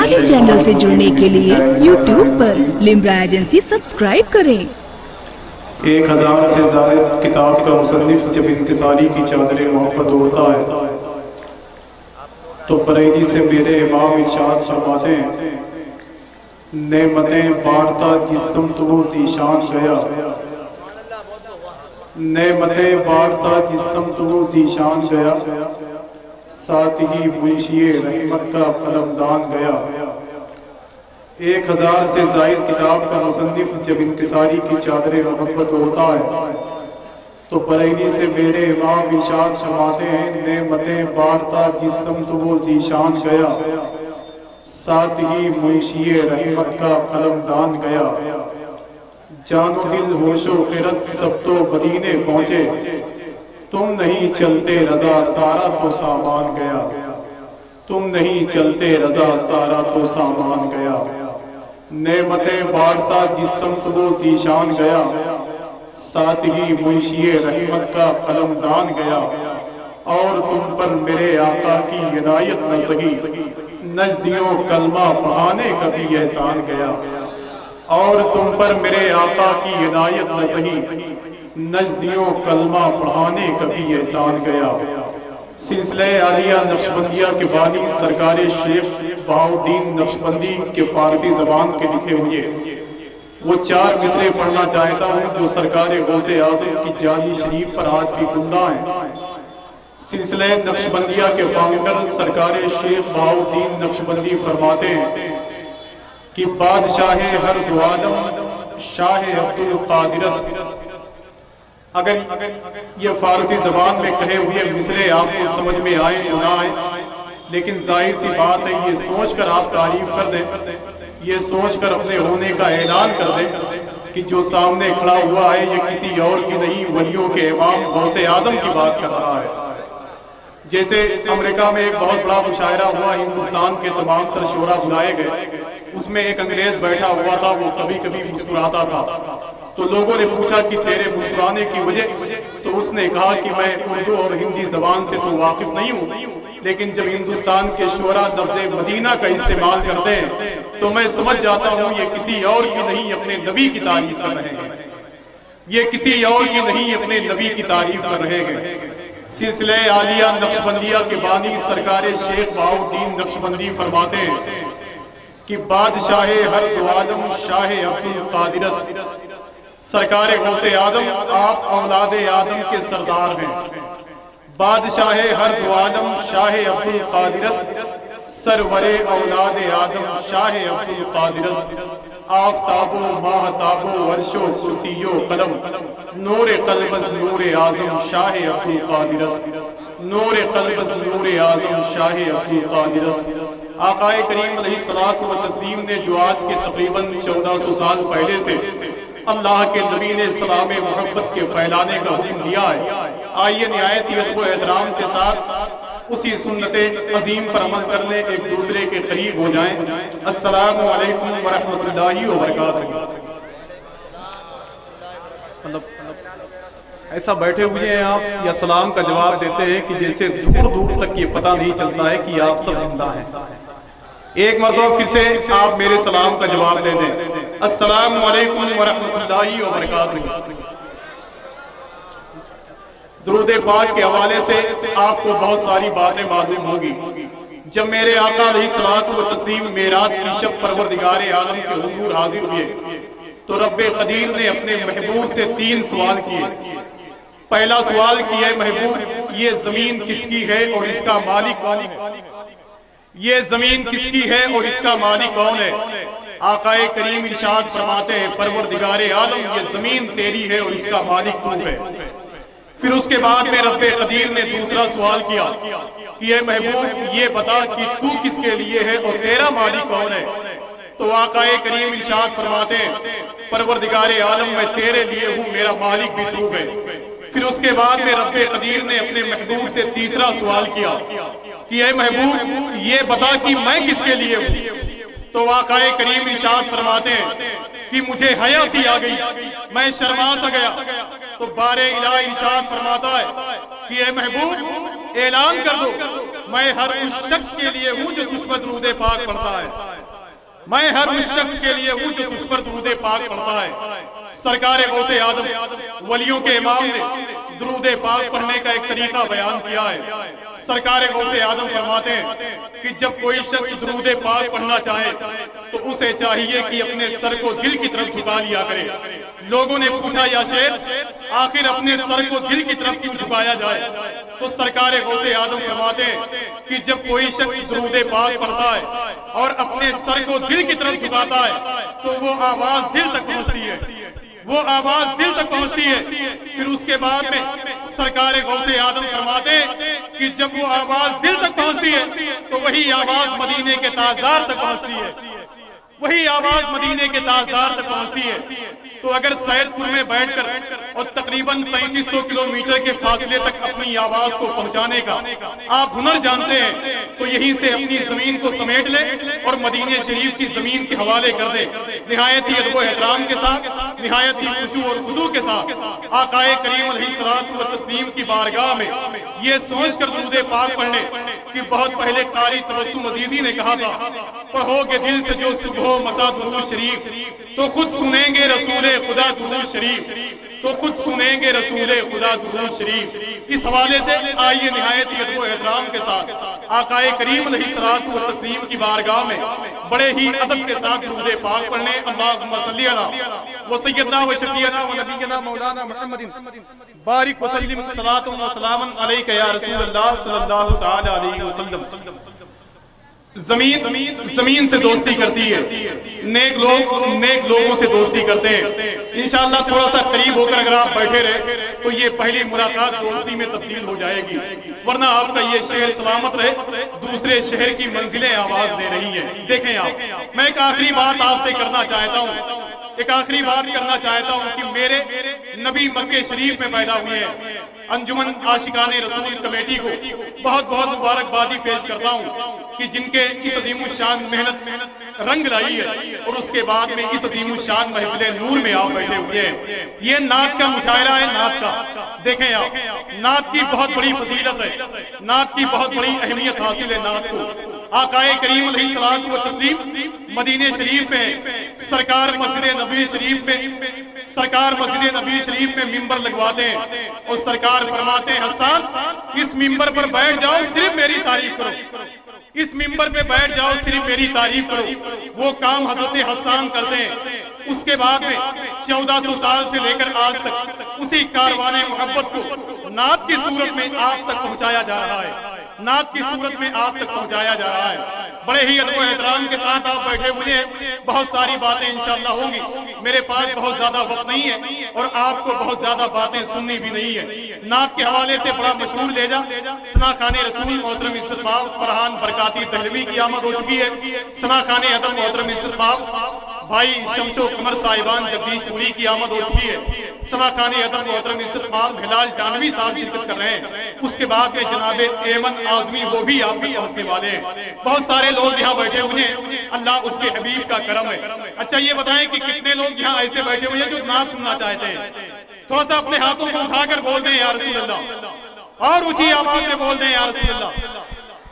हमारे चैनल से जुड़ने के लिए YouTube पर लिम्रा एजेंसी सब्सक्राइब करें। 1000 से ज़्यादा किताब का मुसन्निफ जब इंतज़ारी की चादरें मोहब्बत ओढ़ता है तो बरेली से मेरे इमाम इरशाद फरमाते हैं, नेमतें बांटता जिस्म तो वो ज़ीशान गया, नेमतें बांटता जिस्म तो वो ज़ीशान गया, साथ ही मुंशिए रहमत का कलमदान गया। 1000 से ज़ायद किताब का मुसन्निफ जब इंतज़ारी की चादरें मोहब्बत ओढ़ता है तो बरेली से मेरे इमाम इरशाद फरमाते हैं, नेमतें बांटता जिस्म तो वो ज़ीशान गया, साथ ही मुंशिए रहमत का कलमदान गया। जानो दिल होशो खिरत सब तो मदीने पहुंचे, तुम नहीं चलते रजा सारा तो सामान गया, तुम नहीं चलते रजा सारा तो सामान गया। नेमतें बांटता जिस्म तो वो ज़ीशान गया, साथ ही मुंशिए रहमत का कलमदान गया। और तुम पर मेरे आका की हिदायत न सही, नजदियों कलमा पढ़ाने का भी एहसान गया। और तुम पर मेरे आका की हिदायत न सही, नजदियों कलमा पढ़ाने का भी एहसान गया। सिलसिले आलिया नक्शबंदिया के बानी सरकार शेख बहाउद्दीन नक्शबंदी के फारसी जबान के लिखे हुए वो 4 मिसरे पढ़ना चाहता हूँ जो सरकार गौसे आज़म की जाली शरीफ पर आज भी गुंदा है। सिलसिले नक्शबंदिया के फाउंडर सरकार शेख बहाउद्दीन नक्शबंदी फरमाते हैं कि बादशाह हर दो आलम शाह अब्दुल कादिर। अगर ये फारसी जबान में कहे हुए मिसरे आपको समझ में आए या ना आए, लेकिन जाहिर सी बात है ये सोचकर आप तारीफ कर दें, ये सोचकर अपने होने का ऐलान कर दें कि जो सामने खड़ा हुआ है ये किसी और की नहीं, वलियों के इमाम गौसे आजम की बात कर रहा है। जैसे अमेरिका में एक बहुत बड़ा मुशायरा हुआ, हिंदुस्तान के तमाम तर शोरा बुलाए गए, उसमें एक अंग्रेज बैठा हुआ था, वो कभी कभी मुस्कुराता था। तो लोगों ने पूछा कि तेरे मुस्कुराने की वजह, तो उसने कहा कि मैं उर्दू और हिंदी जबान से तो वाकिफ नहीं हूँ, लेकिन जब हिंदुस्तान के शोरा लफ्ज़ मदीना का इस्तेमाल करते हैं तो मैं समझ जाता हूँ ये किसी और की नहीं अपने नबी की तारीफ कर रहे हैं, ये किसी और की नहीं अपने नबी की तारीफ कर रहे हैं। सिलसिले आलिया नक्शबंदिया के बानी सरकार शेख बहाउद्दीन नक्शबंदी फरमाते हैं कि बादशाह हर दो आलम शाह अब्दुल कादिर, सरकार गौसे आदम आप औलादे आदम के सरदार हैं। बादशाह हर दो आलम शाह अब्दुल कादिर, सरवरे औलादे आदम शाह अब्दुल कादिर। आफताबो माहताबो वर्षो कुर्सियो कलम, नूरे कल्बस नूरे आजम शाह अब्दुल कादिर, नूरे कल्बस नूरे आजम शाह अब्दुल कादिर। आकाए करीम अलैहिस्सलातु व तस्लीम ने जो आज के तकरीबन 1400 साल पहले से अल्लाह के नबी ने सलाम मोहब्बत के फैलाने का हुक्म दिया है, आइए निहायत अदब व एहतराम के साथ उसी सुन्नते अजीम पर अमल करने एक दूसरे के करीब हो जाएं। अस्सलामु अलैकुम व रहमतुल्लाहि व बरकातहू। मतलब ऐसा बैठे हुए हैं आप या सलाम का जवाब देते हैं कि जैसे दूर दूर तक ये पता नहीं चलता है कि आप सब जिंदा हैं। एक मरतबा फिर से आप मेरे सलाम का जवाब दे दें, अस्सलामु अलैकुम व रहमतुल्लाहि व बरकातहू। दुरूद पाक के हवाले से आपको बहुत सारी बातें मालूम होगी। जब मेरे आका अलैहिस्सलातु व तस्लीम मेराज की शब परवरदिगारे आलम के हुजूर हाजिर हुए तो रब्बे कदीर ने अपने महबूब से 3 सवाल किए। पहला सवाल किया, महबूब ये जमीन किसकी है और इसका मालिक कौन है? ये जमीन किसकी है और इसका मालिक कौन है? आकाए करीम इरशाद फरमाते हैं, परवरदिगारे आलम ये जमीन तेरी है और इसका मालिक तू है। फिर उसके बाद में रब्बे कदीर ने दूसरा सवाल किया कि ये महबूब ये बता कि तू किसके लिए है और तेरा मालिक कौन है? तो आकाए करीम इरशाद फरमाते हैं, परवरदिगारे आलम मैं तेरे लिए हूँ, मेरा मालिक भी तू है। फिर उसके बाद में रब्बे कदीर ने अपने महबूब से तीसरा सवाल किया कि ये महबूब ये बता कि मैं किसके लिए हूँ? तो आकाए करीम इरशाद फरमाते हैं कि मुझे हया सी आ गई, मैं शर्मा सा गया। तो बारे इलाही इरशाद फरमाता है कि ए महबूब ऐलान कर दो, मैं हर उस शख्स के लिए हूं जो तुझ पर दुरूद पाक पढ़ता है, मैं हर उस शख्स के लिए हूं जो तुझ पर दुरूद पाक पढ़ता है। सरकार गौसे आदम वलियों के इमाम ने दुरूद पाक पढ़ने का एक तरीका बयान किया है। सरकार गौसे आदम फरमाते हैं कि जब कोई शख्स दुरूद पाक पढ़ना चाहे तो उसे चाहिए कि अपने सर को दिल की तरफ झुका लिया करे। लोगों ने पूछा, या शेख आखिर अपने सर को दिल की तरफ क्यों झुकाया जाए? तो सरकार गौसे आदम फरमाते हैं कि जब कोई शख्स दुरूद पाक पढ़ता है और अपने सर को दिल की तरफ झुकाता है तो वो आवाज दिल तक पहुंचती है, वो आवाज दिल तक पहुंचती है। फिर उसके बाद में सरकार गौसे आदम फरमाते हैं कि जब वो आवाज दिल तक पहुंचती है तो वही आवाज मदीने के ताजदार तक पहुंचती है, वही आवाज मदीने के ताजदार तक पहुंचती है। तो अगर सैयदपुर में बैठकर और तकरीबन 3500 किलोमीटर के फासले तक अपनी आवाज को पहुंचाने का आप हुनर जानते हैं तो यहीं से अपनी जमीन को समेट ले और मदीने शरीफ की जमीन के हवाले कर दे। निहायत ही अदब एहतराम के साथ, निहायत ही खुशू और खुजू के साथ आकाए करीम अलैहिस्सलातु व तस्लीम की बारगाह में ये सोच कर दुरूद पाक पढ़ने कि बहुत पहले कारी तबस्सुम मजीदी ने कहा था, पढ़ोगे दिल से जो सुबह मसा दुरूद शरीफ तो खुद सुनेंगे रसूले खुदा दुरूद शरीफ, तो खुद सुनेंगे रसूले खुदा दुरूद शरीफ। इस हवाले से आइए निहायत ही अदब एहतराम के साथ आकाए करीम अलैहिस्सलातु व तस्लीम की बारगाह में बड़े ही अदब के साथ दुरूद पाक पढ़ने। अल्लाहुम्मा सल्ली अला व सय्यदना व शफीअना व नबीना मौलाना मुहम्मदिन बारिक व सल्लिम सलातुन व सलामन अलैका या रसूलल्लाह सल्लल्लाहु तआला अलैहि वसल्लम। जमीन से दोस्ती करती है, नेक लोगों से दोस्ती करते हैं। इंशाअल्लाह थोड़ा सा करीब होकर अगर आप बैठे रहे तो ये पहली मुलाकात दोस्ती में तब्दील हो जाएगी, वरना आपका ये शहर सलामत रहे दूसरे शहर की मंजिलें आवाज दे रही है। देखें आप, मैं एक आखिरी बात आपसे करना चाहता हूँ, एक आखिरी बात करना चाहता हूँ कि मेरे नबी मक्के शरीफ में पैदा हुए हैं। अंजुमन आशिकाने रसूल कमेटी को बहुत बहुत मुबारकबादी पेश करता हूँ कि जिनके इस अजीमुशान मेहनत रंग लाई है और उसके बाद में इस अजीमुशान महफिल नूर में आप बैठे हुए हैं। ये नात का मुशायरा है, नात का। देखें आप, नात की बहुत बड़ी फजीलत है, नात की बहुत बड़ी अहमियत हासिल है। नात को आकाए करीम अलैहिस्सलातु व तस्लीम मदीने शरीफ में सरकार मस्जिद नबी शरीफ में मिंबर लगवाते हैं और सरकार फरमाते हैं, हसन इस मिंबर पर बैठ जाओ, सिर्फ मेरी तारीफ करो, इस मिंबर पे बैठ जाओ, सिर्फ मेरी तारीफ करो। वो काम हजरत हसन करते हैं। उसके बाद में 1400 साल से लेकर आज तक उसी कारवाने मोहब्बत को नात की सूरत में आप तक पहुंचाया जा रहा है, नात की सूरत में आप तक पहुंचाया जा रहा है। बड़े ही अदब एहतराम के साथ आप बैठे हुए हैं। बहुत सारी बातें इंशाअल्लाह होंगी, मेरे पास बहुत ज्यादा वक्त नहीं है और आपको बहुत ज्यादा बातें सुननी भी नहीं है। नात के हवाले से बड़ा मशहूर लेजा सना खाने रसूल मोहतरम इज्जत बाब फरहान बरकाती दहलवी की आमद हो चुकी है। सना खाने अदब मोहतरम इज्जत बाब भाई शमशो कमर साहिबान जगदीशपुरी की आमद हो चुकी है। सना खाने अदब मोहतरम इज्जत बाब हिलाल जानवी साहब शिरकत कर रहे हैं। उसके बाद में जनाब एमन आजमी वो भी आप तक पहुंचने वाले हैं। बहुत सारे लोग यहाँ बैठे हुए हैं, अल्लाह उसके हबीब का करम है। अच्छा ये बताएं कि कितने लोग यहाँ ऐसे बैठे हुए हैं जो नात सुनना चाहते हैं? थोड़ा सा अपने हाथों को उठाकर बोल दें या रसूल अल्लाह, और ऊंची आवाज में बोल दें या रसूल अल्लाह।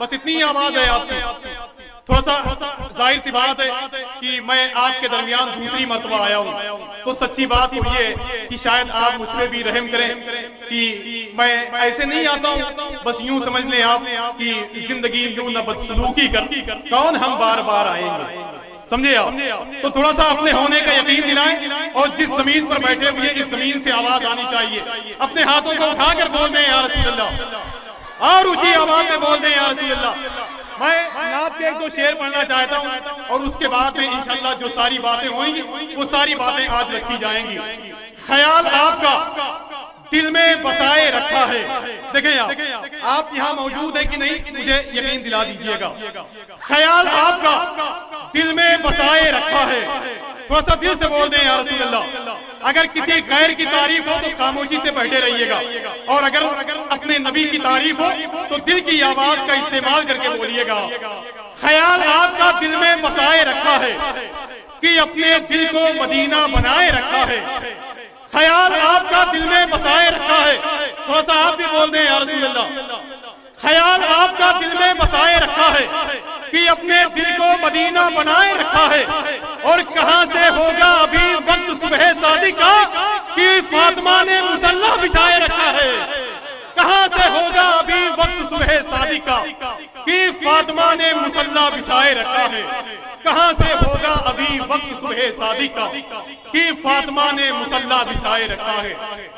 बस इतनी आवाज है आपकी। थोड़ा सा जाहिर सी बात है कि मैं आपके दरमियान दूसरी मर्तबा आया हूँ, तो सच्ची बात तो ये कि शायद आप मुझ पे भी रहम करें कि मैं ऐसे नहीं आता हूँ। बस यूं समझ लें आप कि जिंदगी यूं न बदसलूकी कर कौन हम बार बार आएंगे, समझे आप? तो थोड़ा सा अपने होने का यकीन दिलाएं और जिस जमीन पर बैठे हुए इस जमीन से आवाज आनी चाहिए। अपने हाथों को उठाकर बोल दें या रसूल अल्लाह, और ऊंची आवाज में बोल दें या रसूल अल्लाह। मैं नात के एक दो शेर पढ़ना चाहता हूँ और उसके बाद में इंशाअल्लाह जो सारी बातें होंगी वो सारी बातें आज रखी जाएंगी। ख्याल आपका दिल में बसाए रखा है। देखें आप यहाँ मौजूद है कि नहीं, मुझे यकीन दिला दीजिएगा। ख्याल आपका दिल में बसाए रखा है। थोड़ा सा दिल से बोल दें या रसूल अल्लाह। अगर किसी गैर की तारीफ हो तो खामोशी से बैठे रहिएगा, और अगर अपने नबी की तारीफ हो तो दिल की आवाज का इस्तेमाल करके बोलिएगा। ख्याल आपका दिल में बसाए रखा है कि अपने दिल को मदीना बनाए रखा है। ख्याल आपका दिल में बसाए रखा है थोड़ा सा आप भी बोल दें या रसूल अल्लाह। ख्याल आपका दिल में बसाए रखा है कि अपने दिल को मदीना बनाए रखा है, और कहां से होगा अभी वक्त सुबह शादी का कि फातिमा ने मुसल्ला बिछाए रखा है। कहां से होगा अभी वक्त सुबह शादी का कि फातिमा ने मुसल्ला बिछाए रखा है। कहां से होगा अभी वक्त सुबह शादी का कि फातिमा ने मुसल्ला बिछाए रखा है,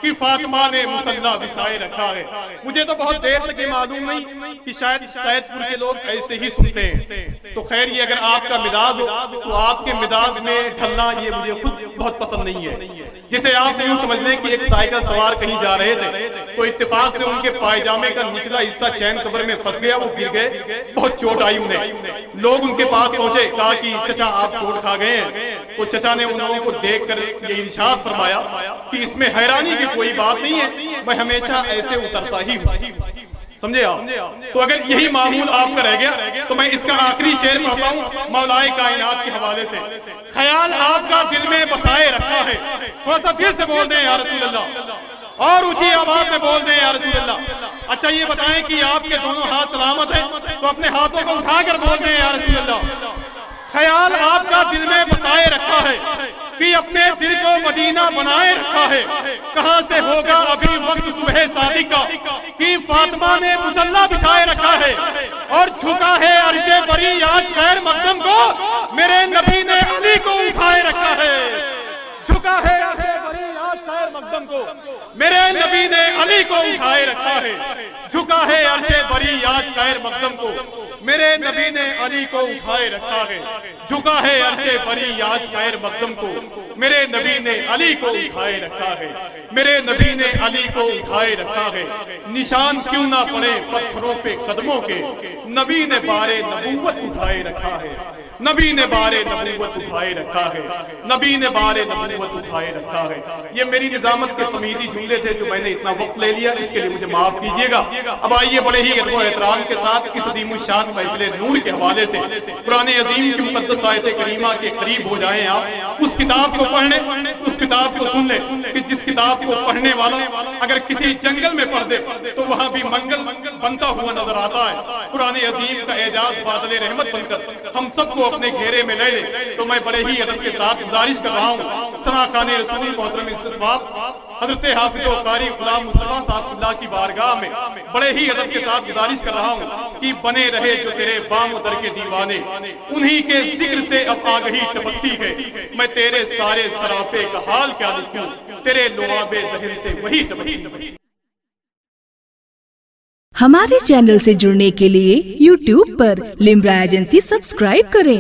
कि फातिमा ने मुसल्ला बिछाए रखा है। मुझे तो बहुत देर तक ये मालूम नहीं कि शायद सैदपुर के लोग ऐसे ही सुनते हैं। तो खैर, ये अगर आपका मिजाज हो तो आपके मिजाज में ढलना ये मुझे खुद बहुत पसंद नहीं है। जैसे आप यूं समझ लें कि एक साइकिल सवार कहीं जा रहे थे, तो इत्तेफाक से उनके पायजामे का निचला हिस्सा चैन कवर में फंस गया, वो गिर गए, बहुत चोट आई उन्हें। लोग उनके पास पहुंचे, कहा कि चचा आप चोट खा गए हैं। तो चचा ने उन लोगों को देखकर ये इरशाद फरमाया कि इसमें हैरानी की कोई बात नहीं है, मैं हमेशा ऐसे उतरता ही हूँ। समझे आप? तो अगर यही मामूल आपका रह गया तो मैं इसका आखिरी शेर पढ़ता हूँ मौलाए कायनात के हवाले से। ख्याल आपका दिल में बसाए रखा है, थोड़ा सा दिल से बोल दें या रसूल अल्लाह, और ऊंची आवाज में बोल दें या रसूल अल्लाह। अच्छा, ये बताएं कि आपके दोनों हाथ सलामत हैं, तो अपने हाथों को उठाकर बोल दें या रसूल अल्लाह। ख्याल आपका दिल में बसाए रखा है कि अपने दिल को मदीना बनाए रखा है। कहां से होगा अभी वक्त सुबह शादी का कि फातिमा ने मुसल्ला बिछाए रखा है, और झुका है अर्शे बरी आज खैर मकदम को, मेरे नबी ने अली को उठाए रखा है। झुका है अर्शे बरी आज खैर मकदम को, मेरे नबी ने अली को उठाए रखा है। झुका है अर्शे बरी आज खैर मकदम को, मेरे नबी ने अली को उठाए रखा है। झुका है अर्शे बरी आज खैर मकदम को, मेरे नबी ने अली को उठाए रखा है। मेरे नबी ने अली को उठाए रखा है। निशान क्यों ना पड़े पत्थरों पे कदमों के, नबी ने बारे नबूवत उठाए रखा है। नबी ने बारे नबूवत उठाए रखा है। नबी ने बारे नबूवत उठाए रखा है। ये मेरी निजामत के तमीदी जुमले थे जो मैंने इतना वक्त ले लिया, इसके लिए मुझे माफ कीजिएगा। अब आइए बड़े ही अदब और एहतराम के साथ इस अज़ीमुश्शान महफ़िल नूर के हवाले से कुरान अज़ीम की मुक़द्दस आयत करीमा के करीब हो जाएं आप। उस किताब को पढ़ने, उस किताब को सुन ले कि जिस किताब को पढ़ने वाला अगर किसी जंगल में पढ़ दे तो वहां भी मंगल बनता हुआ नजर आता है। कुरान अज़ीम का एजाज बादल रहमत बनकर हम सबको अपने घेरे में ले ले। तो मैं बड़े ही अदब के साथ गुजारिश कर रहा हूँ सनाखाने रसूल मोहतरम हज़रत हाफिज़ व कारी गुलाम मुस्तफा साहब की बारगाह में बड़े ही अदब के साथ गुजारिश कर रहा हूँ कि बने रहे जो तेरे बाम दर के दीवाने, उन्हीं के जिक्र से अब आगही टपकती है। मैं तेरे सारे सराफे का हाल क्या लिखूं, तेरे लुआबे दहन से वही टपकती। हमारे चैनल से जुड़ने के लिए YouTube पर लिम्रा एजेंसी सब्सक्राइब करें।